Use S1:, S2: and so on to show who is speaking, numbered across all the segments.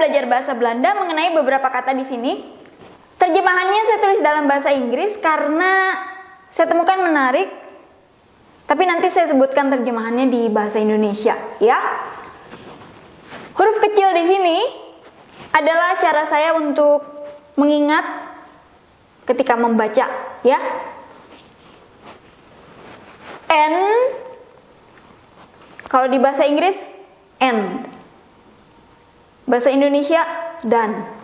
S1: belajar bahasa Belanda mengenai beberapa kata di sini. Terjemahannya saya tulis dalam bahasa Inggris karena saya temukan menarik. Tapi nanti saya sebutkan terjemahannya di bahasa Indonesia, ya. Huruf kecil di sini adalah cara saya untuk mengingat ketika membaca, ya. N, kalau di bahasa Inggris and, bahasa Indonesia dan.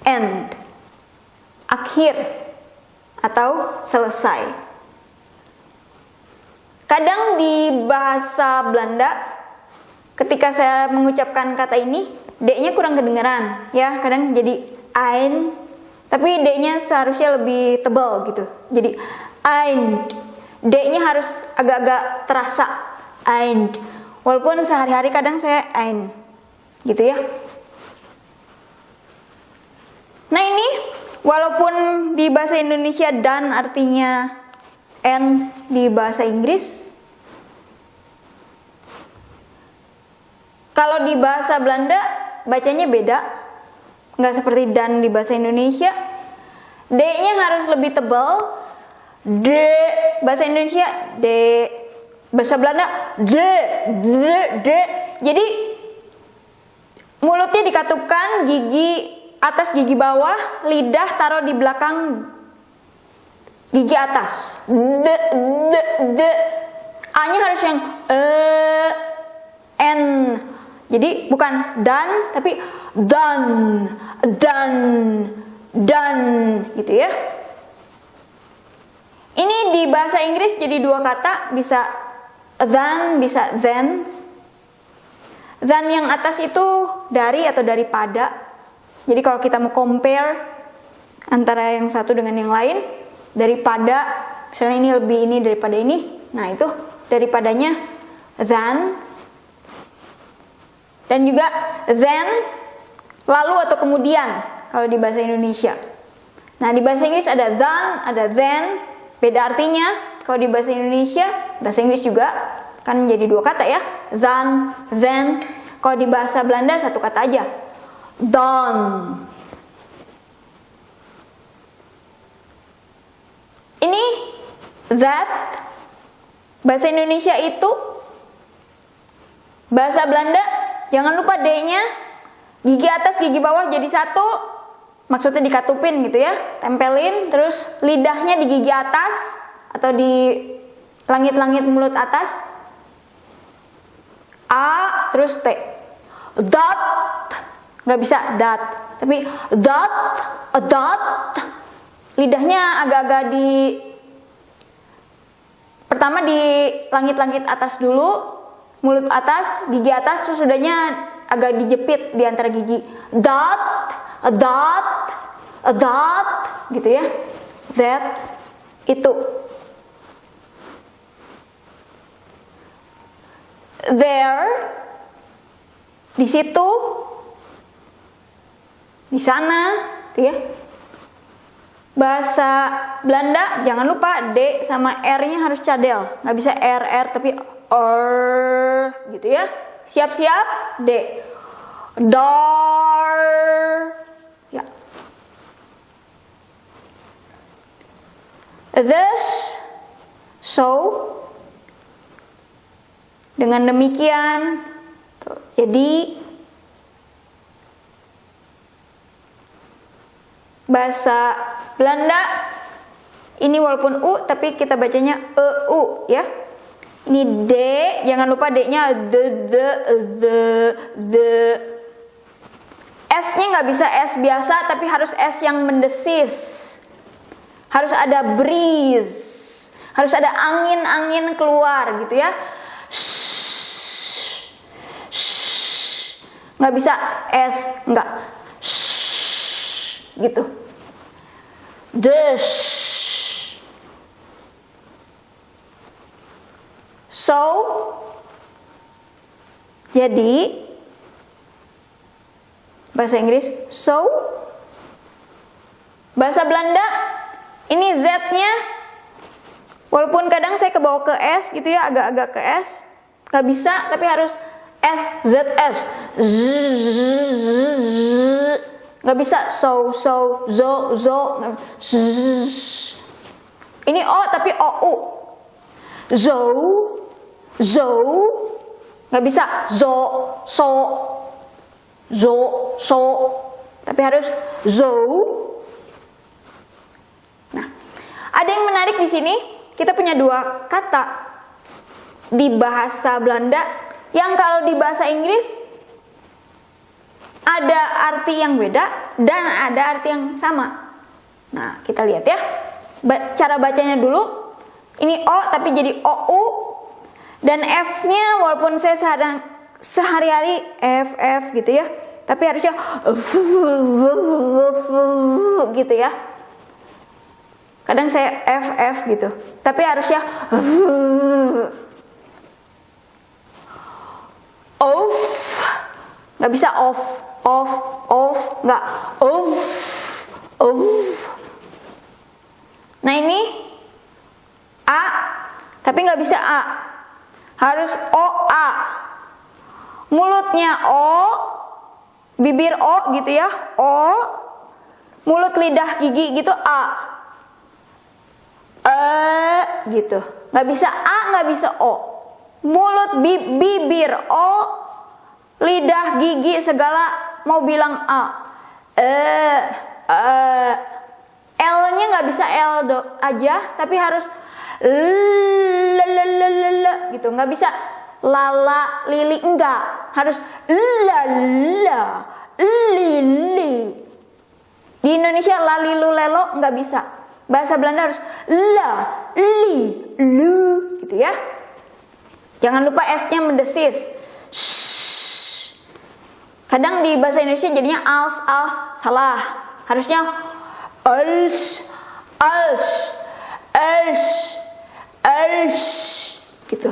S1: End, akhir atau selesai. Kadang di bahasa Belanda ketika saya mengucapkan kata ini, D-nya kurang kedengaran, ya. Kadang jadi ein, tapi D-nya seharusnya lebih tebal gitu. Jadi ein, D-nya harus agak-agak terasa, ein. Walaupun sehari-hari kadang saya ein, gitu ya. Nah ini, walaupun di bahasa Indonesia dan artinya and di bahasa Inggris, kalau di bahasa Belanda bacanya beda, nggak seperti dan di bahasa Indonesia. D-nya harus lebih tebal, D, bahasa Indonesia D, bahasa Belanda D. Jadi mulutnya dikatupkan, gigi atas gigi bawah, lidah taruh di belakang gigi atas. A-nya harus yang N. Jadi bukan dan, tapi dan, gitu ya. Ini di bahasa Inggris jadi dua kata, bisa than, bisa then. Than yang atas itu dari atau daripada. Jadi kalau kita mau compare antara yang satu dengan yang lain, daripada, misalnya ini lebih ini daripada ini, nah itu daripadanya than. Dan juga then, lalu atau kemudian kalau di bahasa Indonesia. Nah di bahasa Inggris ada than, ada then, beda artinya. Kalau di bahasa Indonesia, bahasa Inggris juga kan menjadi dua kata ya, than, then. Kalau di bahasa Belanda satu kata aja, dan. Ini that, bahasa Indonesia itu, bahasa Belanda jangan lupa D-nya, gigi atas gigi bawah jadi satu, maksudnya dikatupin gitu ya, tempelin, terus lidahnya di gigi atas atau di langit-langit mulut atas, A terus T, dot. Nggak bisa dat, tapi dot, lidahnya agak-agak di, pertama di langit-langit atas dulu, mulut atas, gigi atas, terus sudahnya agak dijepit di antara gigi, dot, gitu ya, that, itu, there, di situ, di sana, gitu ya. Bahasa Belanda jangan lupa D sama R-nya harus cadel, nggak bisa R tapi gitu ya. Siap-siap D, door, ya. Thus, so, dengan demikian, tuh, jadi bahasa Belanda ini walaupun U tapi kita bacanya EU ya. Ini D, jangan lupa D-nya the. S-nya nggak bisa S biasa tapi harus S yang mendesis. Harus ada breeze, harus ada angin-angin keluar gitu ya. Nggak bisa S, nggak. Gitu. Dish. So, jadi bahasa Inggris so, bahasa Belanda ini Z-nya Walaupun kadang saya kebawa ke S gitu ya, agak-agak ke S, nggak bisa, tapi harus S, Z, S, nggak bisa so, zo, ini O tapi OU, zo, nggak bisa zo, so, tapi harus zo. Nah, ada yang menarik di sini. Kita punya dua kata di bahasa Belanda yang kalau di bahasa Inggris ada arti yang beda dan ada arti yang sama. Nah, kita lihat ya. Cara bacanya dulu. Ini O tapi jadi OU, dan F-nya walaupun saya sehari-hari F gitu ya, tapi harusnya gitu ya. Kadang saya F gitu, tapi harusnya off, nggak bisa off, nggak off. Nah ini A, tapi nggak bisa A, harus OA. Mulutnya O, bibir O gitu ya, O, mulut lidah gigi gitu A. Gitu, nggak bisa A, nggak bisa O. Mulut bibir O, lidah gigi segala mau bilang A. L-nya nggak bisa L aja, tapi harus gitu, nggak bisa lala lili, enggak, harus lala lili. Di Indonesia lalilu lelo nggak bisa. Bahasa Belanda harus la, li, lu gitu ya. Jangan lupa S-nya mendesis. Shh. Kadang di bahasa Indonesia jadinya als, salah. Harusnya als, gitu.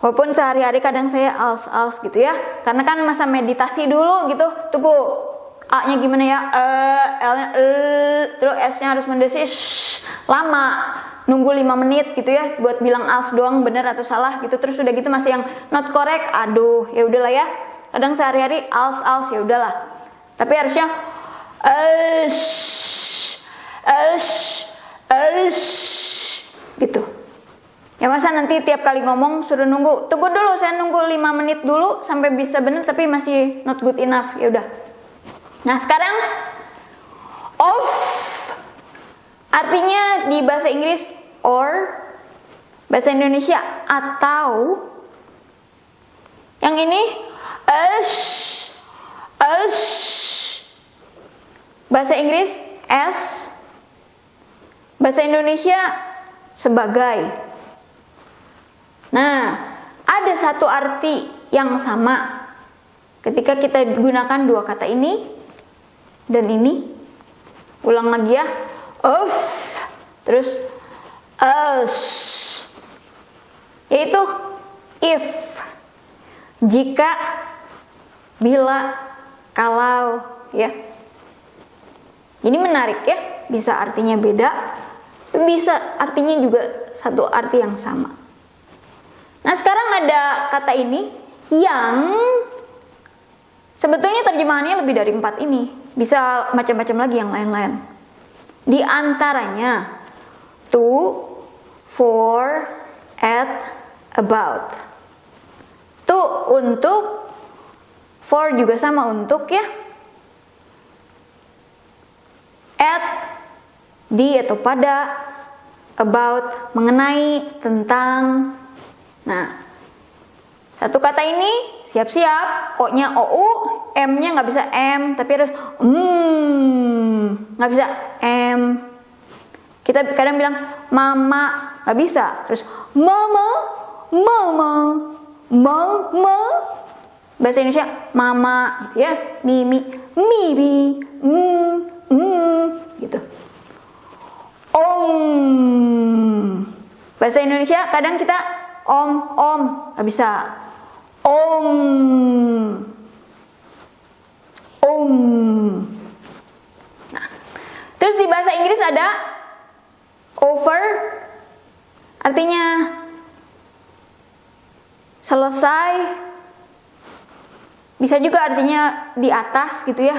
S1: Walaupun sehari-hari kadang saya als gitu ya. Karena kan masa meditasi dulu gitu. Tunggu. A-nya gimana ya? L-nya terus S-nya harus mendesis lama, nunggu 5 menit gitu ya buat bilang als doang bener atau salah gitu. Terus udah gitu masih yang not correct, aduh ya udahlah ya. Kadang sehari-hari als ya udahlah. Tapi harusnya gitu. Ya masa nanti tiap kali ngomong suruh nunggu. Tunggu dulu, saya nunggu 5 menit dulu sampai bisa bener tapi masih not good enough. Ya udah. Nah sekarang off artinya di bahasa Inggris or, bahasa Indonesia atau. Yang ini bahasa Inggris as, bahasa Indonesia sebagai. Nah ada satu arti yang sama ketika kita gunakan dua kata ini dan ini. Ulang lagi ya, of, terus us, yaitu if, jika, bila, kalau ya. Ini menarik ya, bisa artinya beda, bisa artinya juga satu arti yang sama. Nah sekarang ada kata ini yang sebetulnya terjemahannya lebih dari 4 ini. Bisa macam-macam lagi yang lain-lain. Di antaranya to, for, at, about. To untuk, for juga sama untuk ya. At, di atau pada, about, mengenai, tentang. Nah, satu kata ini siap-siap, O-nya OU, M-nya nggak bisa M, tapi harus nggak bisa M. Kita kadang bilang mama, nggak bisa, terus mama. Bahasa Indonesia mama, gitu ya, mimi, gitu. Om. Bahasa Indonesia kadang kita om, nggak bisa. Om. Nah, terus di bahasa Inggris ada Over artinya selesai, bisa juga artinya di atas gitu ya,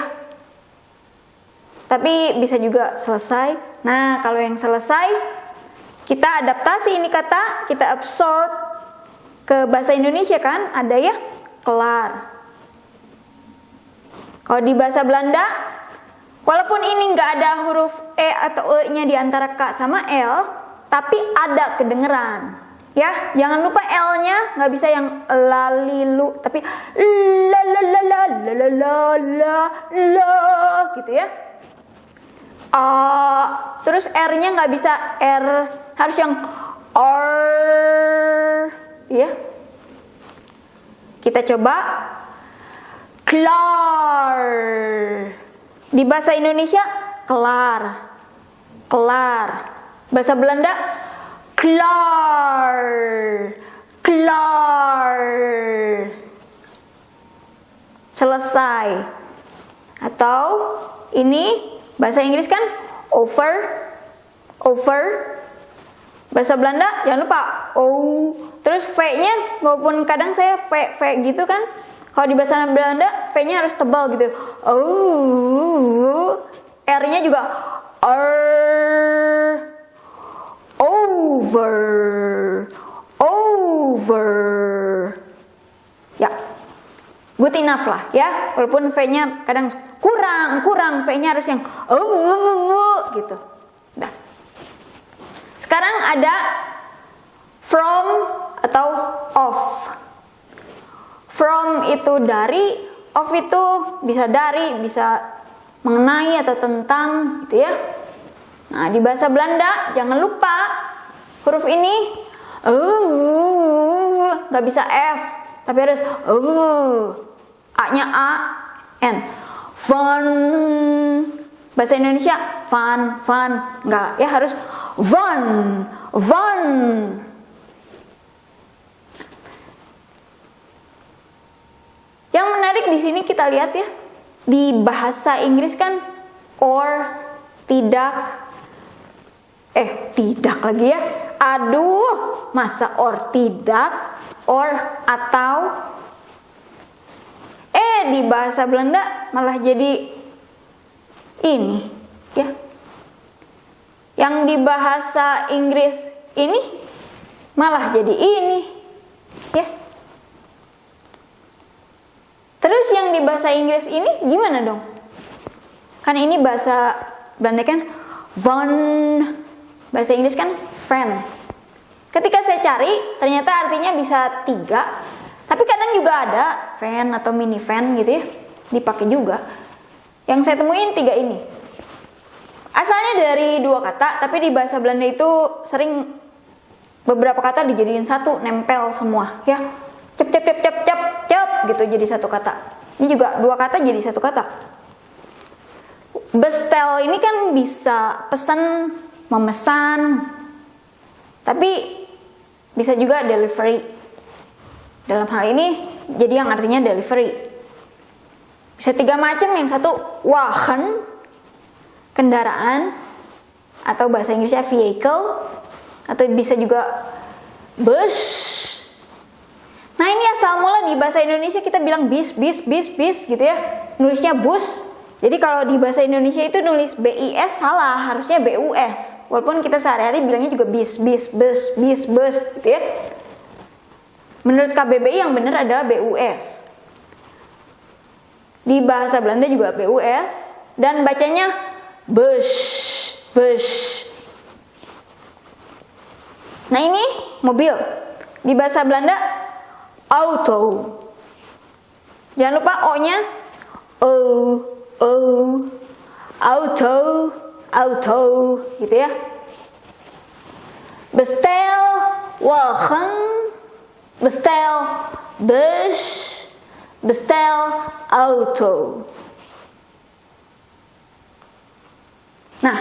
S1: tapi bisa juga selesai. Nah, kalau yang selesai kita adaptasi ini kata, kita absorb ke bahasa Indonesia kan, ada ya, kelar. Kalau di bahasa Belanda, walaupun ini nggak ada huruf E atau E-nya di antara K sama L, tapi ada kedengeran. Ya, jangan lupa L-nya nggak bisa yang lalilu, tapi la la la la la la la la la gitu ya. Terus R-nya nggak bisa R, harus yang R, ya. Kita coba kelar. Di bahasa Indonesia kelar, kelar. Bahasa Belanda kelar, kelar, selesai. Atau ini bahasa Inggris kan over, over. Bahasa Belanda jangan lupa O. Terus V-nya, walaupun kadang saya V gitu kan, kalau di bahasa Belanda V-nya harus tebal gitu. Oh, R-nya juga R. Over, over. Ya, good enough lah ya. Walaupun V-nya kadang kurang V-nya harus yang gitu. Nah, sekarang ada from atau of. From itu dari, of itu bisa dari, bisa mengenai atau tentang gitu ya. Nah, di bahasa Belanda jangan lupa huruf ini nggak bisa F, tapi harus A-nya A, N. Fun. Bahasa Indonesia fun, fun, nggak ya, harus fun, fun. Yang menarik di sini kita lihat ya, di bahasa Inggris kan or, tidak, tidak lagi ya. Aduh, masa or tidak, or atau. Di bahasa Belanda malah jadi ini ya. Yang di bahasa Inggris ini malah jadi ini ya. Terus yang di bahasa Inggris ini gimana dong? Kan ini bahasa Belanda kan van, bahasa Inggris kan van. Ketika saya cari, ternyata artinya bisa 3. Tapi kadang juga ada van atau minivan gitu ya, dipakai juga. Yang saya temuin 3 ini. Asalnya dari 2 kata, tapi di bahasa Belanda itu sering beberapa kata dijadiin satu, nempel semua ya. Cep cep cep cep cep cep gitu jadi satu kata. Ini juga 2 kata jadi satu kata. Bestel ini kan bisa pesan, memesan, tapi bisa juga delivery. Dalam hal ini jadi yang artinya delivery. Bisa 3 macam, yang satu wagen, kendaraan, atau bahasa Inggrisnya vehicle, atau bisa juga bus. Nah, ini asal mula di bahasa Indonesia kita bilang bis gitu ya. Nulisnya bus. Jadi kalau di bahasa Indonesia itu nulis BIS salah, harusnya BUS. Walaupun kita sehari-hari bilangnya juga bis, bus gitu ya. Menurut KBBI yang benar adalah BUS. Di bahasa Belanda juga BUS dan bacanya bus. Nah, ini mobil. Di bahasa Belanda auto. Jangan lupa O-nya auto gitu ya. Bestel wagen, bestel bus, bestel auto. Nah,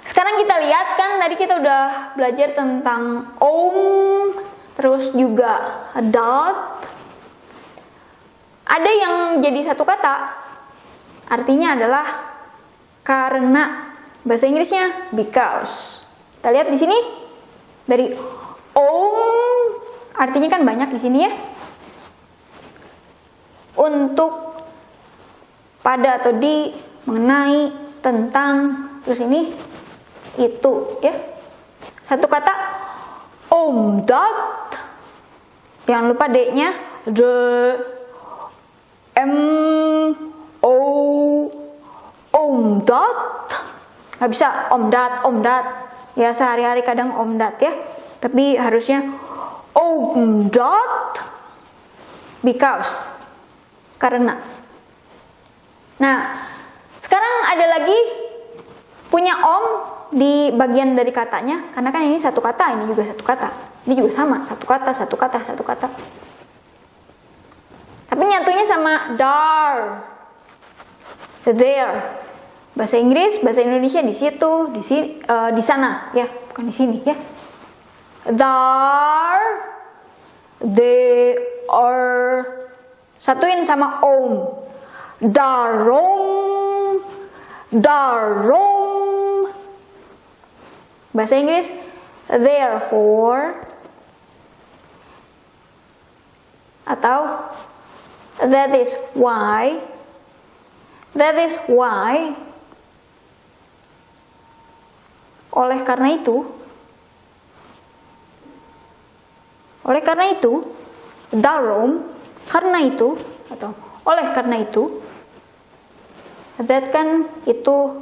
S1: sekarang kita lihat kan tadi kita udah belajar tentang terus juga adult. Ada yang jadi satu kata, artinya adalah karena, bahasa Inggrisnya because. Kita lihat di sini dari om, artinya kan banyak di sini ya. Untuk, pada atau di, mengenai, tentang, terus ini itu ya. Satu kata omdat. Jangan lupa D-nya omdat. Nggak bisa omdat. Ya sehari-hari kadang omdat ya. Tapi harusnya omdat because, karena. Nah, sekarang ada lagi punya om di bagian dari katanya, karena kan ini satu kata, ini juga satu kata. Ini juga sama, satu kata. Tapi nyatunya sama dar, there. Bahasa Inggris, bahasa Indonesia di situ, di sini, di sana, ya, bukan di sini, ya. There, they are, satuin sama om. Darom. Bahasa Inggris, therefore, atau that is why. Oleh karena itu, darom, karena itu, atau oleh karena itu, that kan itu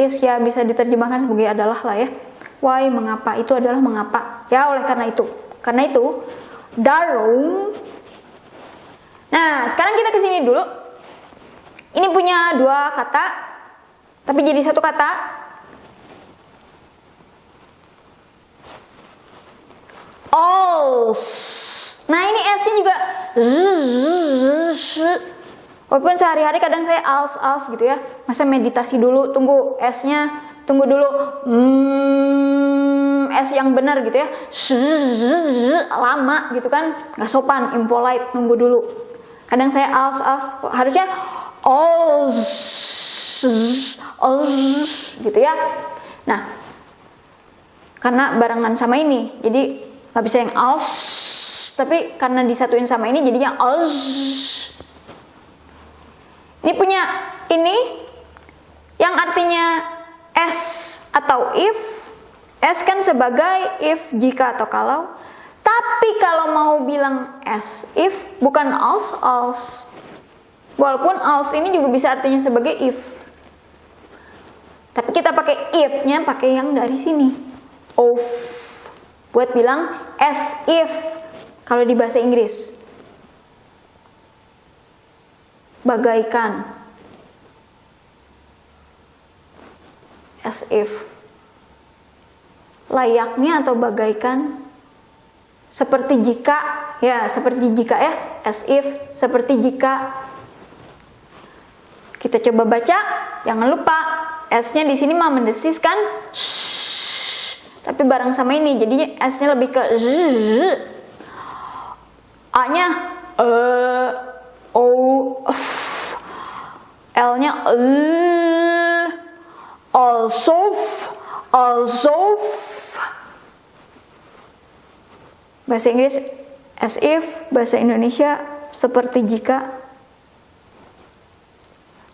S1: is ya bisa diterjemahkan sebagai adalah lah ya. Why, mengapa, itu adalah mengapa. Ya, oleh karena itu. Karena itu, darom. Nah, sekarang kita kesini dulu. Ini punya dua kata, tapi jadi satu kata. Als. Nah, ini S-nya juga walaupun sehari-hari kadang saya als gitu ya. Masa meditasi dulu, tunggu S-nya, tunggu dulu S yang benar gitu ya. Lama gitu kan, nggak sopan, impolite, nunggu dulu. Kadang saya als, harusnya als gitu ya. Nah, karena barengan sama ini, jadi nggak bisa yang als, tapi karena disatuin sama ini jadinya als. Ini punya ini yang artinya S atau if. S kan sebagai if, jika atau kalau. Tapi kalau mau bilang as if, bukan als. Walaupun als ini juga bisa artinya sebagai if. Tapi kita pakai if-nya, pakai yang dari sini. Of. Buat bilang as if kalau di bahasa Inggris. Bagaikan. As if. Layaknya atau bagaikan. Seperti jika, ya, seperti jika ya. As if, seperti jika. Kita coba baca, jangan lupa S-nya di sini mah mendesis kan? Tapi bareng sama ini, jadinya S-nya lebih ke Z. A-nya O, F. L-nya also. Bahasa Inggris as if, bahasa Indonesia seperti jika,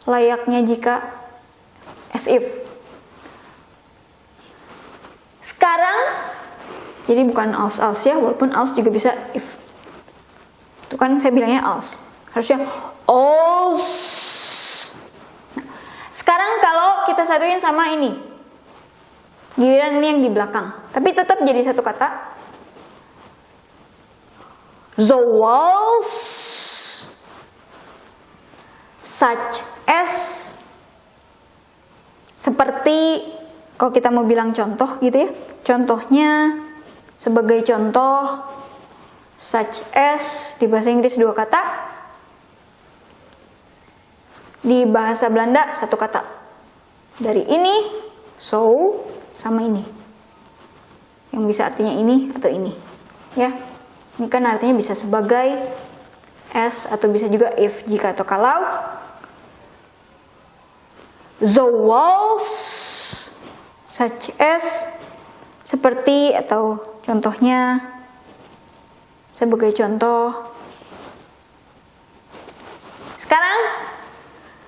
S1: layaknya jika, as if. Sekarang jadi bukan als ya, walaupun als juga bisa if. Itu kan saya bilangnya als, harusnya als. Nah, sekarang kalau kita satuin sama ini, giliran ini yang di belakang, tapi tetap jadi satu kata. The walls such as, seperti, kalau kita mau bilang contoh gitu ya, contohnya, sebagai contoh, such as, di bahasa Inggris dua kata, di bahasa Belanda satu kata. Dari ini, so, sama ini, yang bisa artinya ini atau ini, ya. Ini kan artinya bisa sebagai as atau bisa juga if, jika atau kalau. The walls such Seperti atau contohnya, sebagai contoh. Sekarang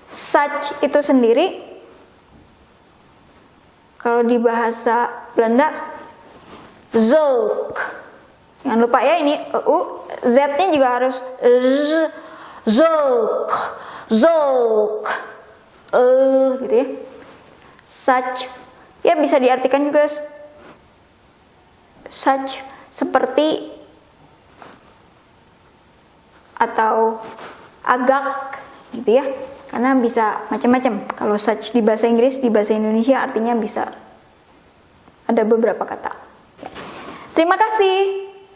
S1: such itu sendiri, kalau di bahasa Belanda, zulk. Jangan lupa ya, ini z-nya juga harus zulk, zulk, gitu ya. Such, ya bisa diartikan juga such, seperti, atau agak, gitu ya. Karena bisa macam-macam. Kalau such di bahasa Inggris, di bahasa Indonesia artinya bisa ada beberapa kata. Terima kasih.